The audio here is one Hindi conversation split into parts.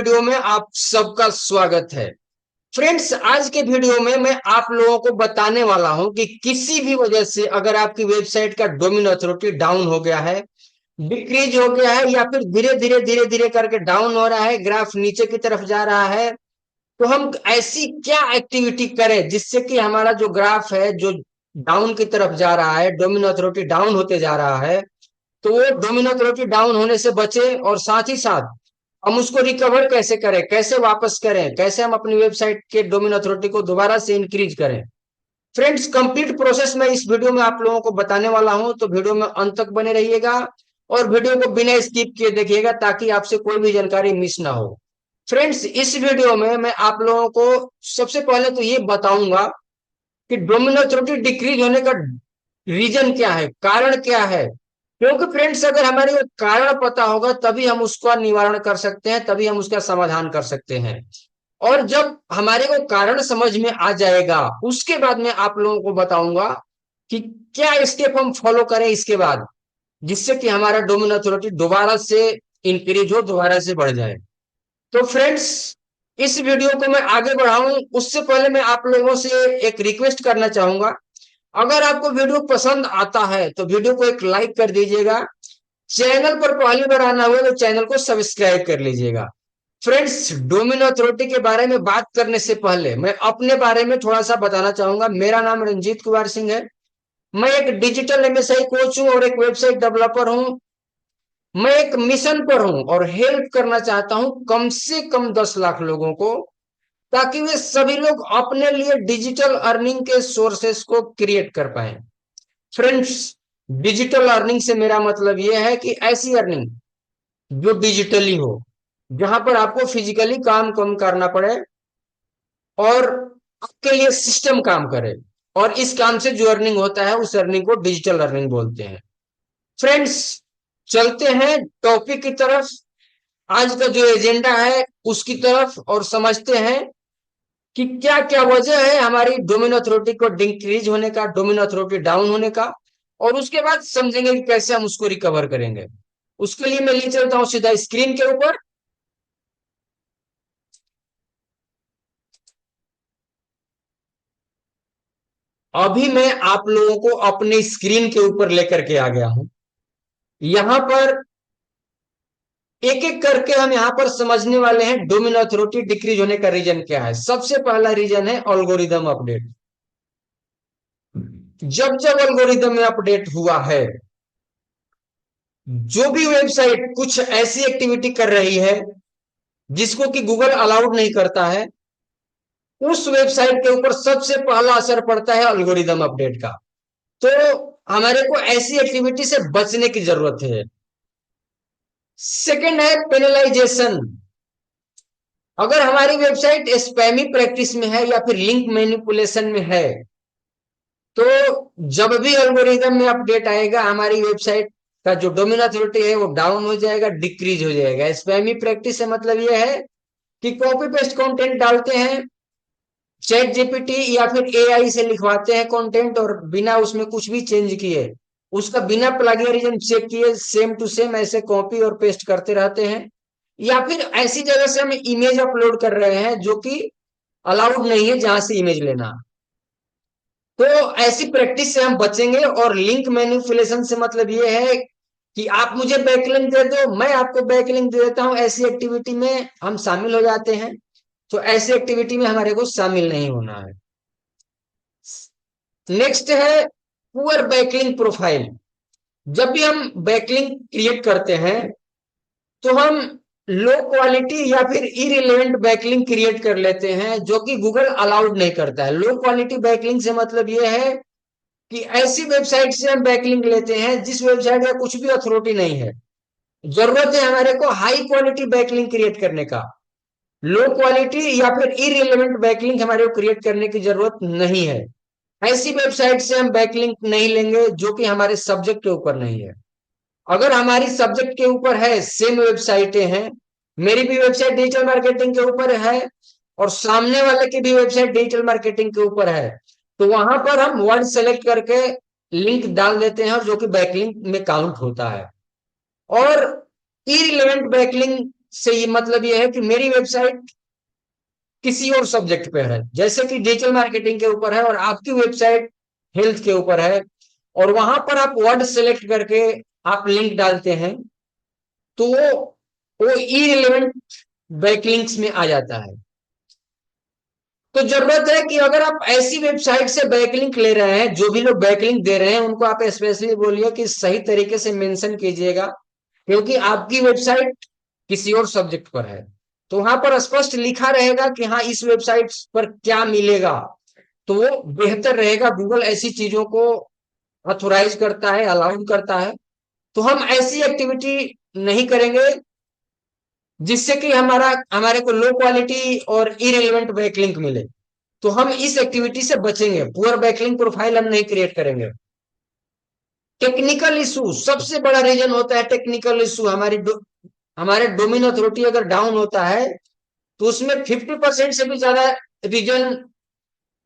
वीडियो में आप सबका स्वागत है। फ्रेंड्स, आज के वीडियो में मैं आप लोगों को बताने वाला हूं कि किसी भी वजह से अगर आपकी वेबसाइट का डोमेन अथॉरिटी डाउन हो गया है, डिक्रीज हो गया है, या फिर धीरे धीरे करके डाउन हो रहा है, ग्राफ नीचे की तरफ जा रहा है, तो हम ऐसी क्या एक्टिविटी करें जिससे कि हमारा जो ग्राफ है जो डाउन की तरफ जा रहा है, डोमेन अथॉरिटी डाउन होते जा रहा है, तो वो डोमेन अथॉरिटी डाउन होने से बचे और साथ ही साथ हम उसको रिकवर कैसे करें, कैसे वापस करें, कैसे हम अपनी वेबसाइट के डोमेन अथॉरिटी को दोबारा से इंक्रीज करें। फ्रेंड्स, कंप्लीट प्रोसेस मैं इस वीडियो में आप लोगों को बताने वाला हूं, तो वीडियो में अंत तक बने रहिएगा और वीडियो को बिना स्किप किए देखिएगा ताकि आपसे कोई भी जानकारी मिस ना हो। फ्रेंड्स, इस वीडियो में मैं आप लोगों को सबसे पहले तो ये बताऊंगा कि डोमेन अथॉरिटी डिक्रीज होने का रीजन क्या है, कारण क्या है। क्योंकि फ्रेंड्स, अगर हमारे को कारण पता होगा तभी हम उसका निवारण कर सकते हैं, तभी हम उसका समाधान कर सकते हैं। और जब हमारे को कारण समझ में आ जाएगा उसके बाद में आप लोगों को बताऊंगा कि क्या स्टेप हम फॉलो करें इसके बाद, जिससे कि हमारा डोमेन अथॉरिटी दोबारा से इंक्रीज हो, दोबारा से बढ़ जाए। तो फ्रेंड्स, इस वीडियो को मैं आगे बढ़ाऊं उससे पहले मैं आप लोगों से एक रिक्वेस्ट करना चाहूंगा। अगर आपको वीडियो पसंद आता है तो वीडियो को एक लाइक कर दीजिएगा। चैनल पर पहली बार आना हुआ तो चैनल को सब्सक्राइब कर लीजिएगा। फ्रेंड्स, डोमेन अथॉरिटी के बारे में बात करने से पहले मैं अपने बारे में थोड़ा सा बताना चाहूंगा। मेरा नाम रंजीत कुमार सिंह है। मैं एक डिजिटल एमएसआई कोच हूं और एक वेबसाइट डेवलपर हूं। मैं एक मिशन पर हूं और हेल्प करना चाहता हूं कम से कम 10 लाख लोगों को, ताकि वे सभी लोग अपने लिए डिजिटल अर्निंग के सोर्सेस को क्रिएट कर पाए। फ्रेंड्स, डिजिटल अर्निंग से मेरा मतलब यह है कि ऐसी अर्निंग जो डिजिटली हो, जहां पर आपको फिजिकली काम कम करना पड़े और आपके लिए सिस्टम काम करे, और इस काम से जो अर्निंग होता है उस अर्निंग को डिजिटल अर्निंग बोलते हैं। फ्रेंड्स, चलते हैं टॉपिक की तरफ, आज का जो एजेंडा है उसकी तरफ, और समझते हैं कि क्या क्या वजह है हमारी डोमेन अथॉरिटी को डिक्रीज होने का, डोमेन अथॉरिटी डाउन होने का, और उसके बाद समझेंगे कि कैसे हम उसको रिकवर करेंगे। उसके लिए मैं ले चलता हूं सीधा स्क्रीन के ऊपर। अभी मैं आप लोगों को अपने स्क्रीन के ऊपर लेकर के आ गया हूं। यहां पर एक एक करके हम यहां पर समझने वाले हैं डोमेन अथॉरिटी डिक्रीज होने का रीजन क्या है। सबसे पहला रीजन है एल्गोरिदम अपडेट। जब जब एल्गोरिदम में अपडेट हुआ है, जो भी वेबसाइट कुछ ऐसी एक्टिविटी कर रही है जिसको कि गूगल अलाउड नहीं करता है, उस वेबसाइट के ऊपर सबसे पहला असर पड़ता है एल्गोरिदम अपडेट का। तो हमारे को ऐसी एक्टिविटी से बचने की जरूरत है। सेकंड है पेनलाइजेशन। अगर हमारी वेबसाइट स्पैमी प्रैक्टिस में है या फिर लिंक मैनिपुलेशन में है, तो जब भी एल्गोरिदम में अपडेट आएगा हमारी वेबसाइट का जो डोमेन अथॉरिटी है वो डाउन हो जाएगा, डिक्रीज हो जाएगा। स्पैमी प्रैक्टिस से मतलब यह है कि कॉपी पेस्ट कंटेंट डालते हैं, चैट जीपीटी या फिर एआई से लिखवाते हैं कंटेंट, और बिना उसमें कुछ भी चेंज किए, उसका बिना प्लगरिज्म चेक किए सेम टू सेम ऐसे कॉपी और पेस्ट करते रहते हैं। या फिर ऐसी जगह से हम इमेज अपलोड कर रहे हैं जो कि अलाउड नहीं है जहां से इमेज लेना। तो ऐसी प्रैक्टिस से हम बचेंगे। और लिंक मैनिपुलेशन से मतलब ये है कि आप मुझे बैकलिंक दे दो, मैं आपको बैकलिंक दे देता हूं, ऐसी एक्टिविटी में हम शामिल हो जाते हैं। तो ऐसी एक्टिविटी में हमारे को शामिल नहीं होना है। नेक्स्ट है पुअर बैकलिंक प्रोफाइल। जब भी हम बैकलिंक क्रिएट करते हैं तो हम लो क्वालिटी या फिर इरिलेवेंट बैकलिंक क्रिएट कर लेते हैं जो कि गूगल अलाउड नहीं करता है। लो क्वालिटी बैकलिंक से मतलब यह है कि ऐसी वेबसाइट से हम बैकलिंक लेते हैं जिस वेबसाइट का कुछ भी अथॉरिटी नहीं है। जरूरत है हमारे को हाई क्वालिटी बैकलिंक क्रिएट करने का। लो क्वालिटी या फिर इरिलेवेंट बैकलिंक हमारे को क्रिएट करने की जरूरत नहीं है। ऐसी वेबसाइट से हम बैकलिंक नहीं लेंगे जो कि हमारे सब्जेक्ट के ऊपर नहीं है। अगर हमारी सब्जेक्ट के ऊपर है, सेम वेबसाइटें हैं, मेरी भी वेबसाइट डिजिटल मार्केटिंग के ऊपर है और सामने वाले की भी वेबसाइट डिजिटल मार्केटिंग के ऊपर है, तो वहां पर हम वर्ड सेलेक्ट करके लिंक डाल देते हैं जो कि बैकलिंक में काउंट होता है। और इरिलेवेंट बैकलिंक से ये मतलब ये है कि मेरी वेबसाइट किसी और सब्जेक्ट पे है, जैसे कि डिजिटल मार्केटिंग के ऊपर है और आपकी वेबसाइट हेल्थ के ऊपर है, और वहां पर आप वर्ड सेलेक्ट करके आप लिंक डालते हैं, तो वो इररिलेवेंट बैकलिंक्स में आ जाता है। तो जरूरत है कि अगर आप ऐसी वेबसाइट से बैकलिंक ले रहे हैं, जो भी लोग बैकलिंक दे रहे हैं उनको आप स्पेशली बोलिए कि सही तरीके से मेंशन कीजिएगा, क्योंकि आपकी वेबसाइट किसी और सब्जेक्ट पर है। तो वहां पर स्पष्ट लिखा रहेगा कि हाँ इस वेबसाइट पर क्या मिलेगा, तो वो बेहतर रहेगा। गूगल ऐसी चीजों को ऑथोराइज करता है, अलाउड करता है। तो हम ऐसी एक्टिविटी नहीं करेंगे जिससे कि हमारे को लो क्वालिटी और इरेलीवेंट बैकलिंक मिले। तो हम इस एक्टिविटी से बचेंगे, पुअर बैकलिंक प्रोफाइल हम नहीं क्रिएट करेंगे। टेक्निकल इशू सबसे बड़ा रीजन होता है। टेक्निकल इशू हमारे डोमेन अथॉरिटी अगर डाउन होता है तो उसमें 50% से भी ज्यादा रीजन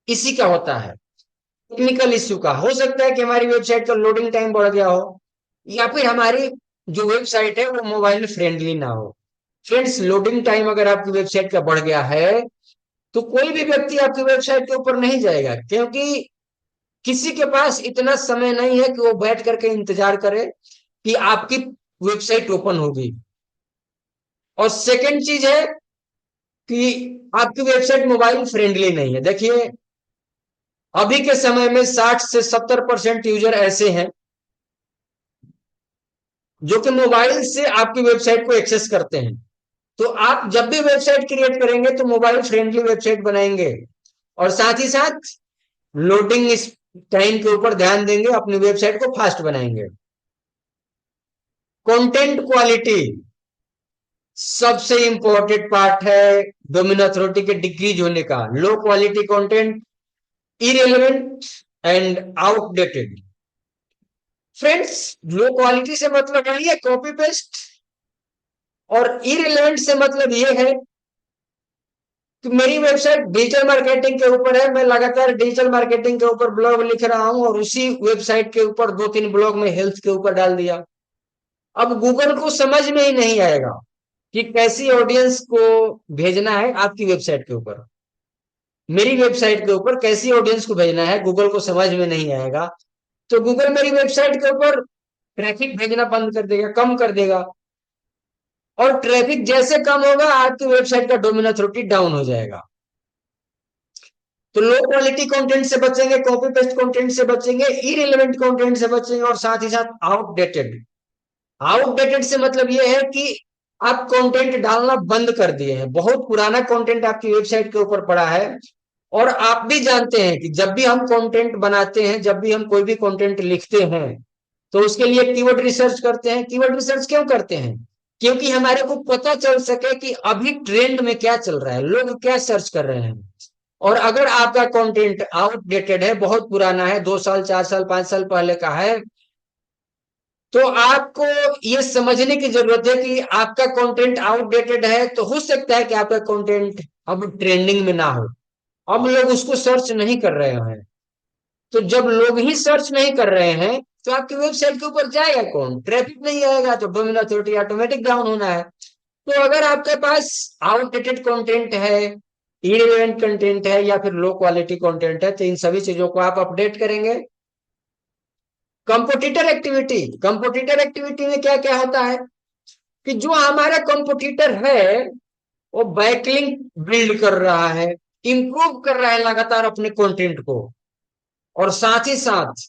इसी का होता है, टेक्निकल इश्यू का। हो सकता है कि हमारी वेबसाइट का लोडिंग टाइम बढ़ गया हो, या फिर हमारी जो वेबसाइट है वो मोबाइल फ्रेंडली ना हो। फ्रेंड्स, लोडिंग टाइम अगर आपकी वेबसाइट का बढ़ गया है तो कोई भी व्यक्ति आपकी वेबसाइट के ऊपर नहीं जाएगा, क्योंकि किसी के पास इतना समय नहीं है कि वो बैठ करके इंतजार करे कि आपकी वेबसाइट ओपन होगी। और सेकंड चीज है कि आपकी वेबसाइट मोबाइल फ्रेंडली नहीं है। देखिए, अभी के समय में 60 से 70% यूजर ऐसे हैं जो कि मोबाइल से आपकी वेबसाइट को एक्सेस करते हैं। तो आप जब भी वेबसाइट क्रिएट करेंगे तो मोबाइल फ्रेंडली वेबसाइट बनाएंगे, और साथ ही साथ लोडिंग इस टाइम के ऊपर ध्यान देंगे, अपनी वेबसाइट को फास्ट बनाएंगे। कंटेंट क्वालिटी सबसे इंपॉर्टेंट पार्ट है डोमेन अथॉरिटी के डिक्रीज होने का। Low quality content, irrelevant and outdated. Friends, low quality से मतलब नहीं है कॉपी पेस्ट, और इरेलीवेंट से मतलब ये है कि मेरी वेबसाइट डिजिटल मार्केटिंग के ऊपर है, मैं लगातार डिजिटल मार्केटिंग के ऊपर ब्लॉग लिख रहा हूं, और उसी वेबसाइट के ऊपर 2-3 ब्लॉग में हेल्थ के ऊपर डाल दिया। अब गूगल को समझ में ही नहीं आएगा कि कैसी ऑडियंस को भेजना है आपकी वेबसाइट के ऊपर। मेरी वेबसाइट के ऊपर कैसी ऑडियंस को भेजना है गूगल को समझ में नहीं आएगा, तो गूगल मेरी वेबसाइट के ऊपर ट्रैफिक भेजना बंद कर देगा, कम कर देगा। और ट्रैफिक जैसे कम होगा आपकी वेबसाइट का डोमेन अथॉरिटी डाउन हो जाएगा। तो लो क्वालिटी कंटेंट से बचेंगे, कॉपी पेस्ट कंटेंट से बचेंगे, इररिलेवेंट कंटेंट से बचेंगे, और साथ ही साथ आउटडेटेड। आउटडेटेड से मतलब ये है कि आप कंटेंट डालना बंद कर दिए हैं, बहुत पुराना कंटेंट आपकी वेबसाइट के ऊपर पड़ा है। और आप भी जानते हैं कि जब भी हम कंटेंट बनाते हैं, जब भी हम कोई भी कंटेंट लिखते हैं, तो उसके लिए कीवर्ड रिसर्च करते हैं। कीवर्ड रिसर्च क्यों करते हैं? क्योंकि हमारे को पता चल सके कि अभी ट्रेंड में क्या चल रहा है, लोग क्या सर्च कर रहे हैं। और अगर आपका कंटेंट आउटडेटेड है, बहुत पुराना है, 2 साल 4 साल 5 साल पहले का है, तो आपको ये समझने की जरूरत है कि आपका कंटेंट आउटडेटेड है, तो हो सकता है कि आपका कंटेंट अब ट्रेंडिंग में ना हो, अब लोग उसको सर्च नहीं कर रहे हैं। तो जब लोग ही सर्च नहीं कर रहे हैं तो आपकी वेबसाइट के ऊपर जाएगा कौन? ट्रैफिक नहीं आएगा, तो डोमेन अथॉरिटी ऑटोमेटिक डाउन होना है। तो अगर आपके पास आउटडेटेड कंटेंट है, इररिलेवेंट कंटेंट है, या फिर लो क्वालिटी कंटेंट है, तो इन सभी चीजों को आप अपडेट करेंगे। कंपोटिटर एक्टिविटी में क्या क्या होता है कि जो हमारा कंपोटिटर है वो बैकलिंक बिल्ड कर रहा है, इंप्रूव कर रहा है लगातार अपने कंटेंट को, और साथ ही साथ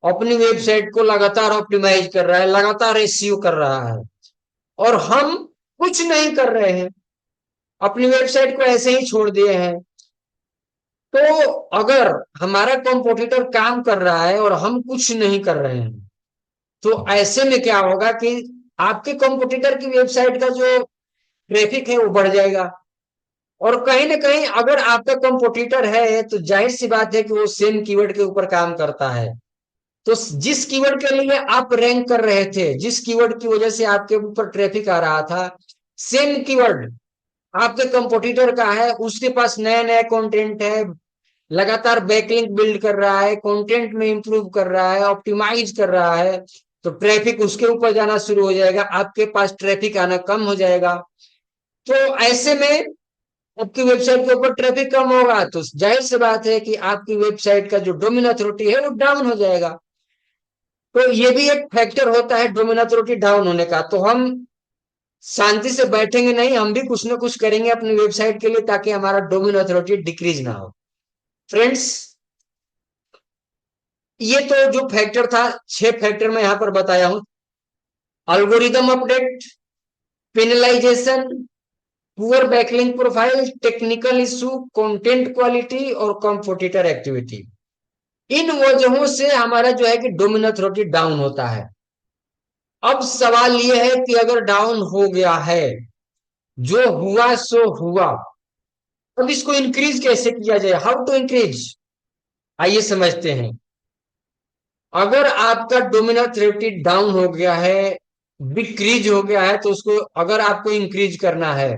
अपनी वेबसाइट को लगातार ऑप्टिमाइज कर रहा है, लगातार एसईओ कर रहा है। और हम कुछ नहीं कर रहे हैं, अपनी वेबसाइट को ऐसे ही छोड़ दिए हैं। तो अगर हमारा कंपोटिटर काम कर रहा है और हम कुछ नहीं कर रहे हैं, तो ऐसे में क्या होगा कि आपके कंपोटिटर की वेबसाइट का जो ट्रैफिक है वो बढ़ जाएगा। और कहीं ना कहीं अगर आपका कंपोटिटर है तो जाहिर सी बात है कि वो सेम कीवर्ड के ऊपर काम करता है। तो जिस कीवर्ड के लिए आप रैंक कर रहे थे, जिस कीवर्ड की वजह से आपके ऊपर ट्रैफिक आ रहा था, सेम कीवर्ड आपके कंपोटिटर का है, उसके पास नया नया कंटेंट है, लगातार बैकलिंक बिल्ड कर रहा है, कंटेंट में इंप्रूव कर रहा है, ऑप्टिमाइज कर रहा है, तो ट्रैफिक उसके ऊपर जाना शुरू हो जाएगा, आपके पास ट्रैफिक आना कम हो जाएगा। तो ऐसे में आपकी वेबसाइट के ऊपर ट्रैफिक कम होगा तो जाहिर सी बात है कि आपकी वेबसाइट का जो डोमेन अथॉरिटी है वो डाउन हो जाएगा। तो ये भी एक फैक्टर होता है डोमेन अथॉरिटी डाउन होने का। तो हम शांति से बैठेंगे नहीं, हम भी कुछ ना कुछ करेंगे अपनी वेबसाइट के लिए ताकि हमारा डोमेन अथॉरिटी डिक्रीज ना हो। फ्रेंड्स, ये तो जो फैक्टर था, 6 फैक्टर मैं यहां पर बताया हूं। Algorithm update, penalization, poor backlink profile, technical issue, content quality और कंपोजिटर एक्टिविटी। इन वजहों से हमारा जो है कि डोमेन अथॉरिटी डाउन होता है। अब सवाल यह है कि अगर डाउन हो गया है, जो हुआ सो हुआ, अब इसको इंक्रीज कैसे किया जाए, हाउ टू इंक्रीज, आइए समझते हैं। अगर आपका डोमेन अथॉरिटी डाउन हो गया है, डिक्रीज हो गया है, तो उसको अगर आपको इंक्रीज करना है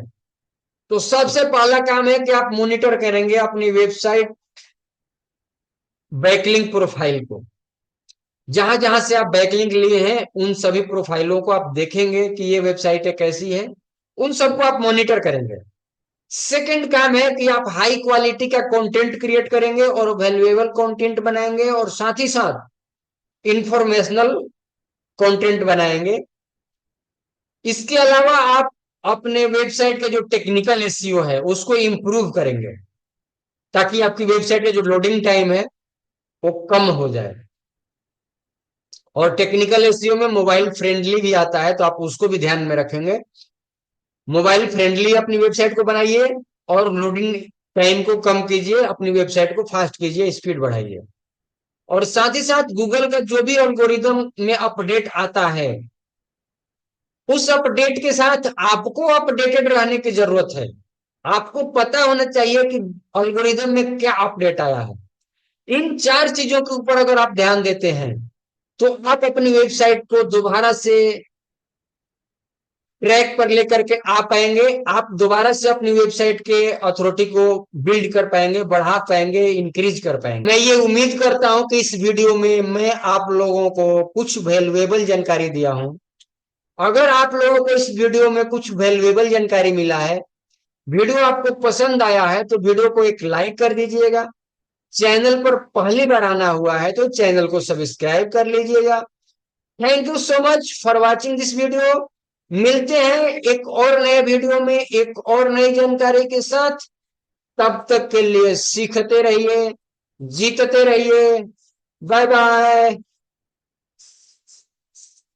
तो सबसे पहला काम है कि आप मॉनिटर करेंगे अपनी वेबसाइट बैकलिंक प्रोफाइल को। जहां जहां से आप बैकलिंक लिए हैं उन सभी प्रोफाइलों को आप देखेंगे कि ये वेबसाइट कैसी है, उन सबको आप मॉनिटर करेंगे। सेकंड काम है कि आप हाई क्वालिटी का कंटेंट क्रिएट करेंगे और वैल्यूएबल कंटेंट बनाएंगे और साथ ही साथ इंफॉर्मेशनल कंटेंट बनाएंगे। इसके अलावा आप अपने वेबसाइट का जो टेक्निकल एसईओ है उसको इंप्रूव करेंगे ताकि आपकी वेबसाइट का जो लोडिंग टाइम है वो कम हो जाए। और टेक्निकल एसईओ में मोबाइल फ्रेंडली भी आता है, तो आप उसको भी ध्यान में रखेंगे। मोबाइल फ्रेंडली अपनी वेबसाइट को बनाइए और लोडिंग टाइम को कम कीजिए, अपनी वेबसाइट को फास्ट कीजिए, स्पीड बढ़ाइए। और साथ ही साथ गूगल का जो भी एल्गोरिदम में अपडेट आता है उस अपडेट के साथ आपको अपडेटेड रहने की जरूरत है। आपको पता होना चाहिए कि एल्गोरिदम में क्या अपडेट आया है। इन 4 चीजों के ऊपर अगर आप ध्यान देते हैं तो आप अपनी वेबसाइट को दोबारा से ट्रैक पर लेकर के आ पाएंगे। आप दोबारा से अपनी वेबसाइट के अथॉरिटी को बिल्ड कर पाएंगे, बढ़ा पाएंगे, इंक्रीज कर पाएंगे। मैं ये उम्मीद करता हूं कि इस वीडियो में मैं आप लोगों को कुछ वैल्यूएबल जानकारी दिया हूं। अगर आप लोगों को इस वीडियो में कुछ वैल्यूएबल जानकारी मिला है, वीडियो आपको पसंद आया है, तो वीडियो को एक लाइक कर दीजिएगा। चैनल पर पहली बार आना हुआ है तो चैनल को सब्सक्राइब कर लीजिएगा। Thank you so much for watching this video. मिलते हैं एक और नए वीडियो में एक और नई जानकारी के साथ। तब तक के लिए सीखते रहिए, जीतते रहिए। Bye bye.